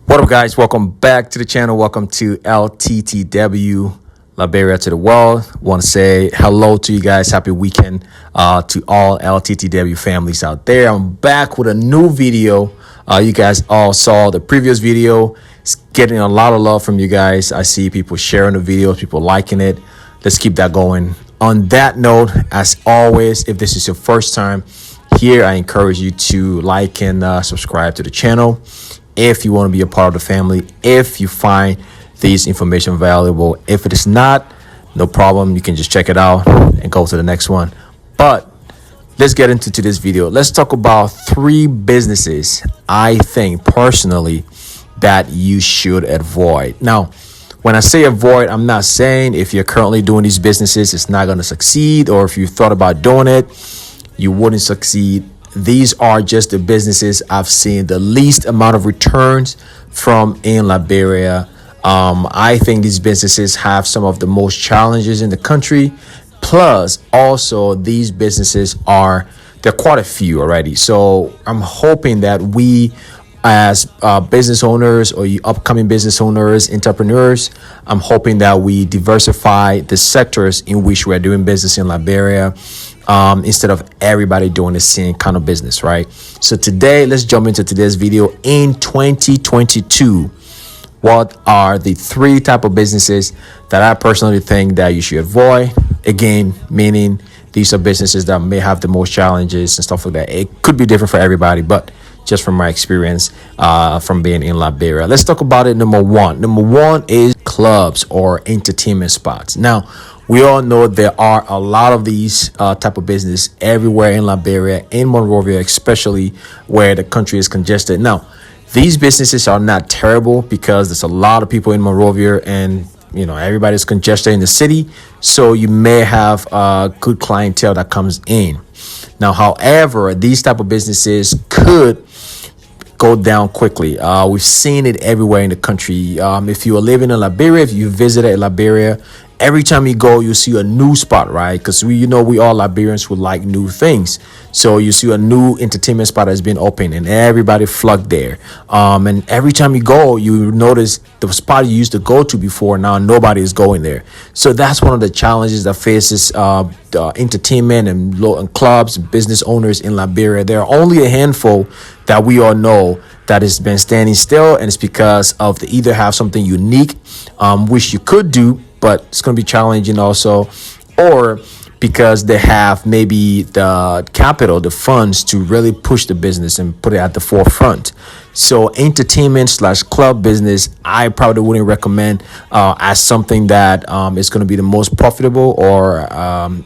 What up, guys? Welcome back to the channel. Welcome to LTTW, Liberia to the world. Want to say hello to you guys. Happy weekend to all LTTW families out there. I'm back with a new video. You guys all saw the previous video. It's getting a lot of love from you guys. I see people sharing the videos, people liking it. Let's keep that going. On that note, as always, if this is your first time here, I encourage you to like and subscribe to the channel. If you want to be a part of the family, if you find this information valuable. If it is not, no problem. You can just check it out and go to the next one. But let's get into today's video. Let's talk about 3 businesses I think personally that you should avoid. Now, when I say avoid, I'm not saying if you're currently doing these businesses, it's not going to succeed, or if you thought about doing it, you wouldn't succeed. These are just the businesses I've seen the least amount of returns from in Liberia. I think these businesses have some of the most challenges in the country. Plus, also, these businesses they're quite a few already. So I'm hoping that we, as business owners or you upcoming business owners, entrepreneurs, I'm hoping that we diversify the sectors in which we're doing business in Liberia. Instead of everybody doing the same kind of business, right? So today, let's jump into today's video. In 2022, what are the 3 type of businesses that I personally think that you should avoid? Again, meaning these are businesses that may have the most challenges and stuff like that. It could be different for everybody, but just from my experience from being in Liberia. Let's talk about it. Number one is clubs or entertainment spots. Now, we all know there are a lot of these type of business everywhere in Liberia, in Monrovia, especially where the country is congested. Now, these businesses are not terrible because there's a lot of people in Monrovia and, you know, everybody's congested in the city. So you may have a good clientele that comes in. Now, however, these type of businesses could go down quickly. We've seen it everywhere in the country. If you are living in Liberia, if you visited Liberia, every time you go, you see a new spot, right? Because we all Liberians would like new things. So you see a new entertainment spot has been opened and everybody flocked there. And every time you go, you notice the spot you used to go to before, now nobody is going there. So that's one of the challenges that faces entertainment and clubs, business owners in Liberia. There are only a handful that we all know that has been standing still, and it's because of they either have something unique, which you could do, but it's going to be challenging also, or because they have maybe the capital, the funds to really push the business and put it at the forefront. So entertainment/club business, I probably wouldn't recommend as something that is going to be the most profitable or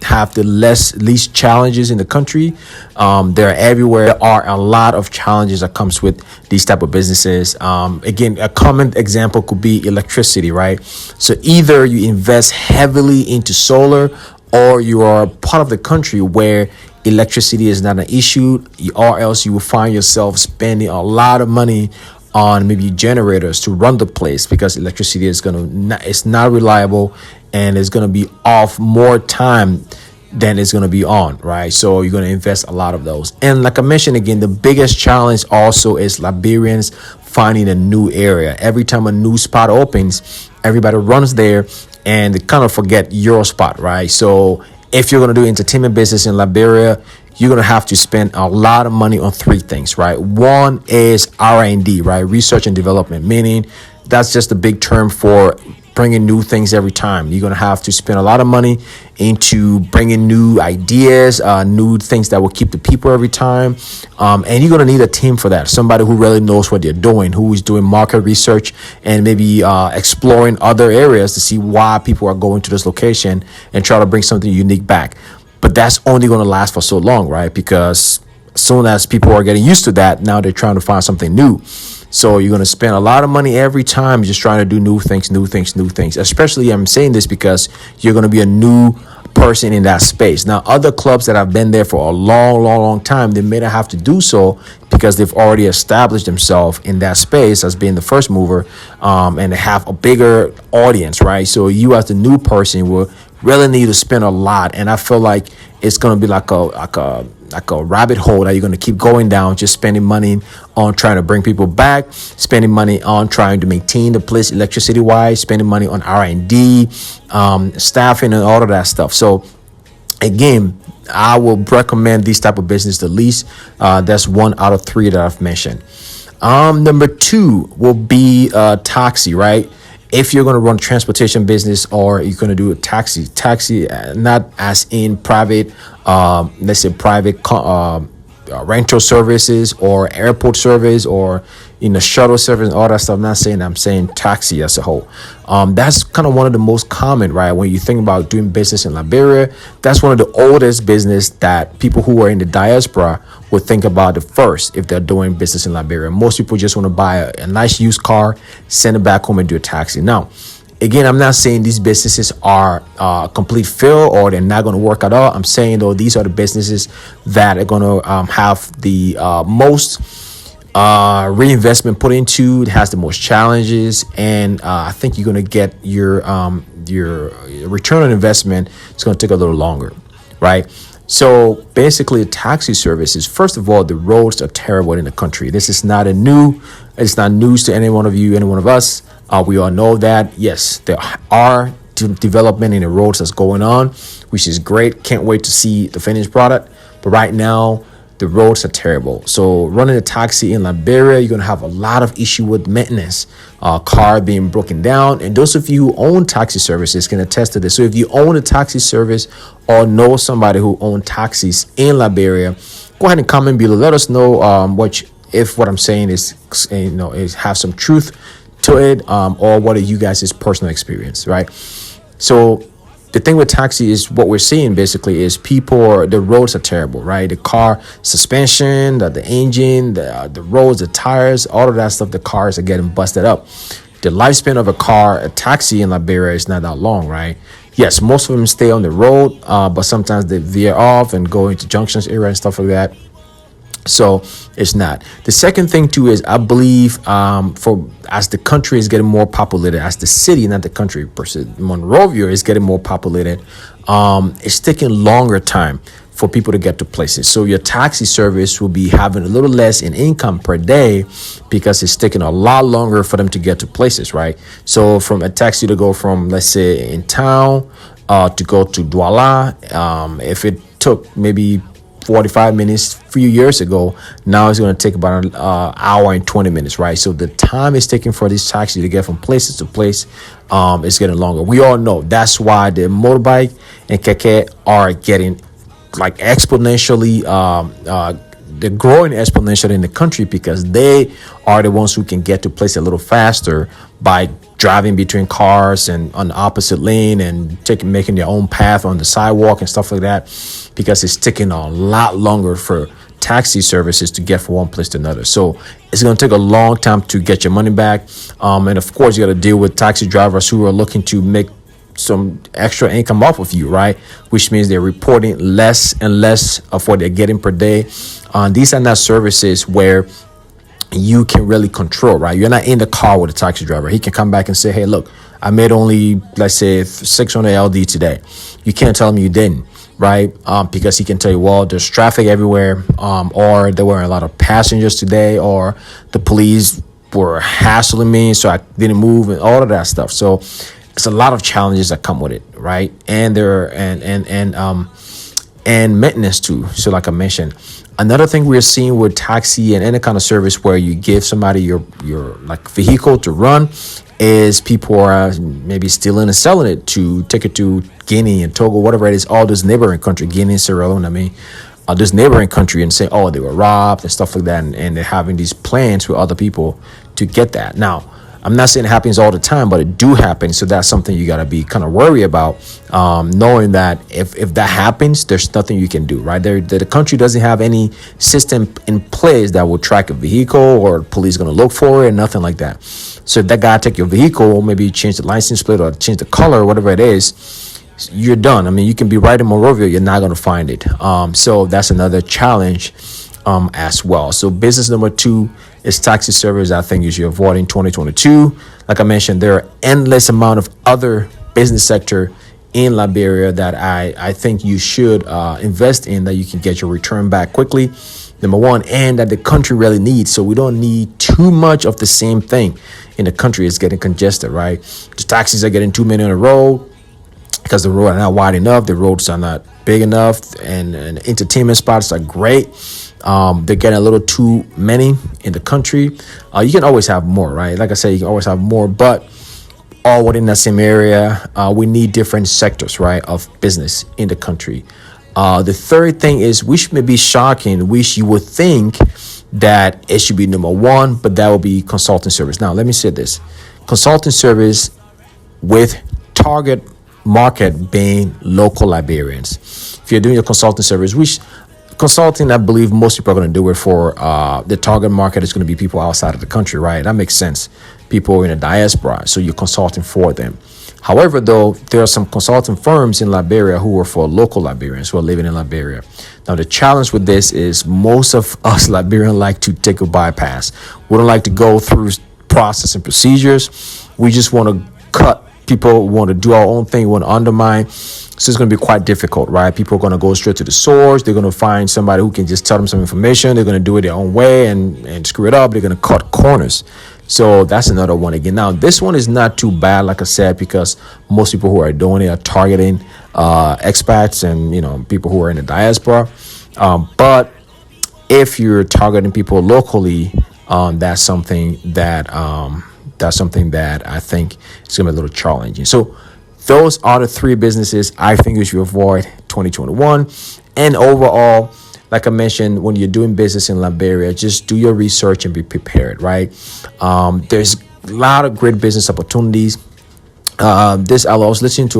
have the least challenges in the country. They're everywhere. There are a lot of challenges that comes with these type of businesses. Again, a common example could be electricity, right? So either you invest heavily into solar, or you are part of the country where electricity is not an issue, or else you will find yourself spending a lot of money on maybe generators to run the place because electricity is it's not reliable and it's going to be off more time than it's going to be on, right? So you're going to invest a lot of those. And like I mentioned again, the biggest challenge also is Liberians finding a new area. Every time a new spot opens, everybody runs there and they kind of forget your spot, right? So if you're going to do entertainment business in Liberia, you're going to have to spend a lot of money on 3 things, right? One is R&D, right? Research and development, meaning that's just a big term for bringing new things every time. You're going to have to spend a lot of money into bringing new ideas, new things that will keep the people every time. And you're going to need a team for that. Somebody who really knows what they're doing, who is doing market research and maybe exploring other areas to see why people are going to this location and try to bring something unique back. But that's only going to last for so long, right? Because as soon as people are getting used to that, now they're trying to find something new. So you're going to spend a lot of money every time just trying to do new things. Especially, I'm saying this because you're going to be a new person in that space. Now, other clubs that have been there for a long time, they may not have to do so because they've already established themselves in that space as being the first mover, and they have a bigger audience, right? So you as the new person will really need to spend a lot. And I feel like it's gonna be like a rabbit hole that you're gonna keep going down, just spending money on trying to bring people back, spending money on trying to maintain the place electricity wise, spending money on R&D, staffing, and all of that stuff. So again, I will recommend these type of business the least. That's 1 out of 3 that I've mentioned. Number 2 will be taxi, right? If you're going to run a transportation business, or you're going to do a taxi, not as in private, let's say private rental services or airport service or shuttle service and all that stuff. I'm saying taxi as a whole. That's kind of one of the most common, right? When you think about doing business in Liberia, that's one of the oldest business that people who are in the diaspora would think about the first if they're doing business in Liberia. Most people just want to buy a nice used car, send it back home, and do a taxi. Now, again, I'm not saying these businesses are a complete fail or they're not going to work at all. I'm saying, though, these are the businesses that are going to have the most reinvestment put into. It has the most challenges, and I think you're going to get your return on investment. It's going to take a little longer, right? So basically, the taxi services, first of all, the roads are terrible in the country. It's not news to any one of you, any one of us. We all know that. Yes, there are development in the roads that's going on, which is great. Can't wait to see the finished product. But right now, the roads are terrible. So running a taxi in Liberia, you're going to have a lot of issue with maintenance, car being broken down. And those of you who own taxi services can attest to this. So if you own a taxi service or know somebody who owns taxis in Liberia, go ahead and comment below. Let us know if what I'm saying is have some truth to it, or what are you guys' personal experience, right? So the thing with taxi is what we're seeing basically is the roads are terrible, right? The car suspension, the engine, the roads, the tires, all of that stuff, the cars are getting busted up. The lifespan of a taxi in Liberia is not that long, right? Yes, most of them stay on the road, but sometimes they veer off and go into junctions area and stuff like that. So it's not. The second thing too is I believe as the country is getting more populated, as the city, not the country per se, Monrovia is getting more populated, it's taking longer time for people to get to places. So your taxi service will be having a little less in income per day because it's taking a lot longer for them to get to places, right? So from a taxi to go from, let's say, in town to go to Douala, if it took maybe 45 minutes a few years ago, now it's going to take about an hour and 20 minutes, right? So the time it's taking for this taxi to get from places to place is getting longer. We all know that's why the motorbike and keke are getting like exponentially, they're growing exponentially in the country because they are the ones who can get to place a little faster by driving between cars and on the opposite lane and making their own path on the sidewalk and stuff like that, because it's taking a lot longer for taxi services to get from one place to another. So it's going to take a long time to get your money back. And of course, you got to deal with taxi drivers who are looking to make some extra income off of you, right? Which means they're reporting less and less of what they're getting per day. These are not services where you can really control, right? You're not in the car with a taxi driver. He can come back and say, hey, look, I made only, let's say, 600 LD today. You can't tell him you didn't, right? Because he can tell you, well, there's traffic everywhere, or there were a lot of passengers today, or the police were hassling me, so I didn't move, and all of that stuff. So it's a lot of challenges that come with it, right? And there and maintenance too. So like I mentioned, another thing we're seeing with taxi and any kind of service where you give somebody your like vehicle to run is people are maybe stealing and selling it to take it to Guinea and Togo, whatever it is, all those neighboring country, Guinea, Sierra Leone, this neighboring country, and say, oh, they were robbed and stuff like that, and they're having these plans with other people to get that. Now, I'm not saying it happens all the time, but it do happen. So that's something you got to be kind of worried about, knowing that if that happens, there's nothing you can do, right? The country doesn't have any system in place that will track a vehicle or police going to look for it, nothing like that. So if that guy take your vehicle, maybe change the license plate or change the color or whatever it is, you're done. I mean, you can be right in Monrovia, you're not going to find it. So that's another challenge as well. So business number 2 is taxi service. I think you should avoid in 2022. Like I mentioned, there are endless amount of other business sector in Liberia that I think you should invest in, that you can get your return back quickly, number one, and that the country really needs. So we don't need too much of the same thing in the country. It's getting congested, right? The taxis are getting too many on the road because the roads are not wide enough, the roads are not big enough, and entertainment spots are great. They're getting a little too many in the country. You can always have more, right? Like I said, you can always have more, but all within that same area. We need different sectors, right, of business in the country. The third thing is, which may be shocking, which you would think that it should be number one, but that will be consulting service. Now, let me say this: consulting service with target market being local Liberians. If you're doing your consulting service, which consulting, I believe most people are going to do it for, the target market is going to be people outside of the country, right? That makes sense. People in the diaspora, so you're consulting for them. However, though, there are some consulting firms in Liberia who are for local Liberians who are living in Liberia. Now, the challenge with this is most of us Liberians like to take a bypass. We don't like to go through process and procedures. We just want to cut. People want to do our own thing, want to undermine. So it's going to be quite difficult, right? People are going to go straight to the source. They're going to find somebody who can just tell them some information. They're going to do it their own way and screw it up. They're going to cut corners. So that's another one again. Now, this one is not too bad, like I said, because most people who are doing it are targeting expats and, people who are in the diaspora. But if you're targeting people locally, that's something that I think is going to be a little challenging. So those are the three businesses I think you should avoid 2021. And overall, like I mentioned, when you're doing business in Liberia, just do your research and be prepared, right? There's a lot of great business opportunities. I was listening to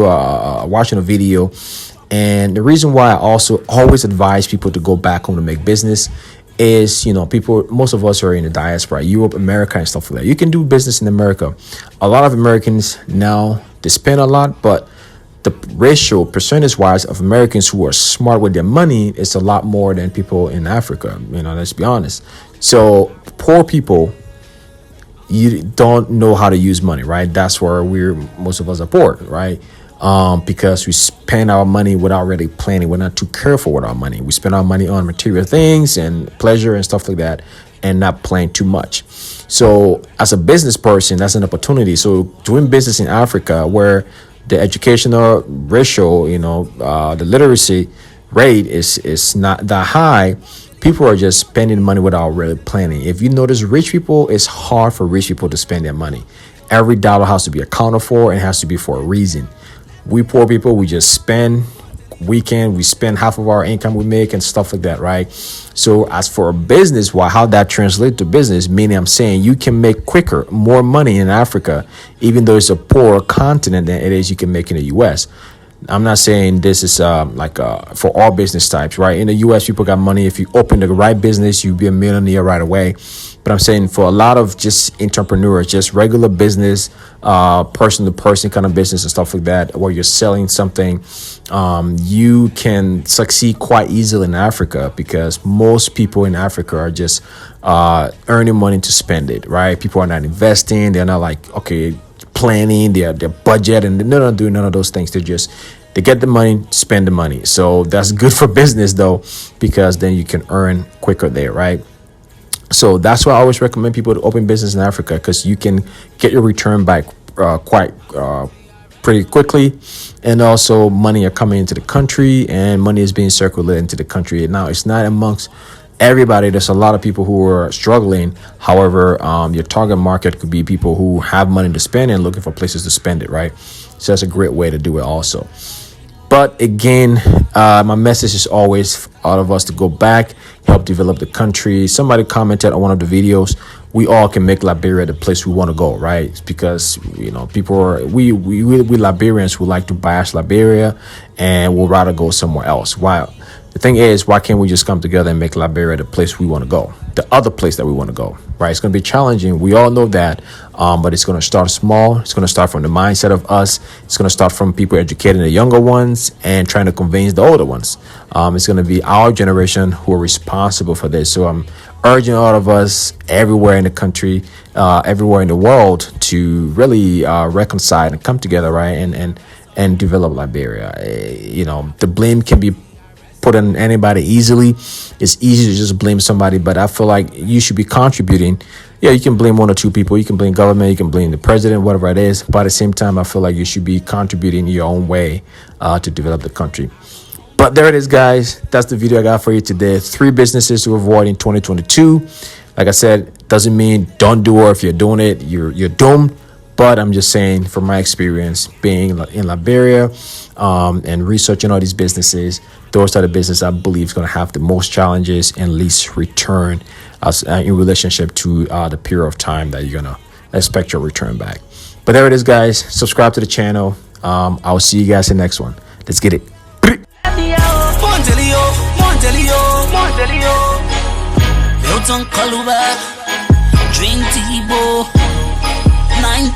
watching a video, and the reason why I also always advise people to go back home to make business is, most of us are in the diaspora, Europe, America, and stuff like that. You can do business in America. A lot of Americans now, they spend a lot, but the ratio, percentage-wise, of Americans who are smart with their money is a lot more than people in Africa. Let's be honest. So poor people, you don't know how to use money, right? That's where most of us are poor, right? Because we spend our money without really planning. We're not too careful with our money. We spend our money on material things and pleasure and stuff like that, and not plan too much. So as a business person, that's an opportunity. So doing business in Africa, where the educational ratio, the literacy rate is not that high, people are just spending money without really planning. If you notice, rich people, it's hard for rich people to spend their money. Every dollar has to be accounted for and has to be for a reason. We poor people, we just spend we spend half of our income we make and stuff like that, right? So as for a business, how that translates to business, meaning I'm saying you can make quicker, more money in Africa, even though it's a poorer continent than it is you can make in the US. I'm not saying this is for all business types, right? In the US, people got money. If you open the right business, you'll be a millionaire right away. But I'm saying for a lot of just entrepreneurs, just regular business, person to person kind of business and stuff like that, where you're selling something, you can succeed quite easily in Africa, because most people in Africa are just earning money to spend it, right? People are not investing. They're not planning their budget, and they're not doing none of those things. They get the money, spend the money. So that's good for business though, because then you can earn quicker there, right? So that's why I always recommend people to open business in Africa, because you can get your return back pretty quickly, and also money are coming into the country, and money is being circulated into the country. Now, it's not amongst everybody. There's a lot of people who are struggling. However, your target market could be people who have money to spend and looking for places to spend it, right? So that's a great way to do it also. But again, my message is always all of us to go back, help develop the country. Somebody commented on one of the videos, we all can make Liberia the place we want to go, right? It's because, people we Liberians who like to bash Liberia and would rather go somewhere else. Why? The thing is, why can't we just come together and make Liberia the place we want to go? The other place that we want to go, right? It's going to be challenging. We all know that, but it's going to start small. It's going to start from the mindset of us. It's going to start from people educating the younger ones and trying to convince the older ones. It's going to be our generation who are responsible for this. So I'm urging all of us everywhere in the country, everywhere in the world, to really reconcile and come together, right? and develop Liberia. The blame can be put on anybody easily. It's easy to just blame somebody, but I feel like you should be contributing. Yeah, you can blame one or two people. You can blame government. You can blame the president, whatever it is. But at the same time, I feel like you should be contributing your own way to develop the country. But there it is, guys. That's the video I got for you today. 3 businesses to avoid in 2022. Like I said, doesn't mean don't do it. If you're doing it, you're doomed. But I'm just saying, from my experience being in Liberia and researching all these businesses, those are the business I believe is going to have the most challenges and least return in relationship to the period of time that you're going to expect your return back. But there it is, guys. Subscribe to the channel. I'll see you guys in the next one. Let's get it. Dream Tebow 9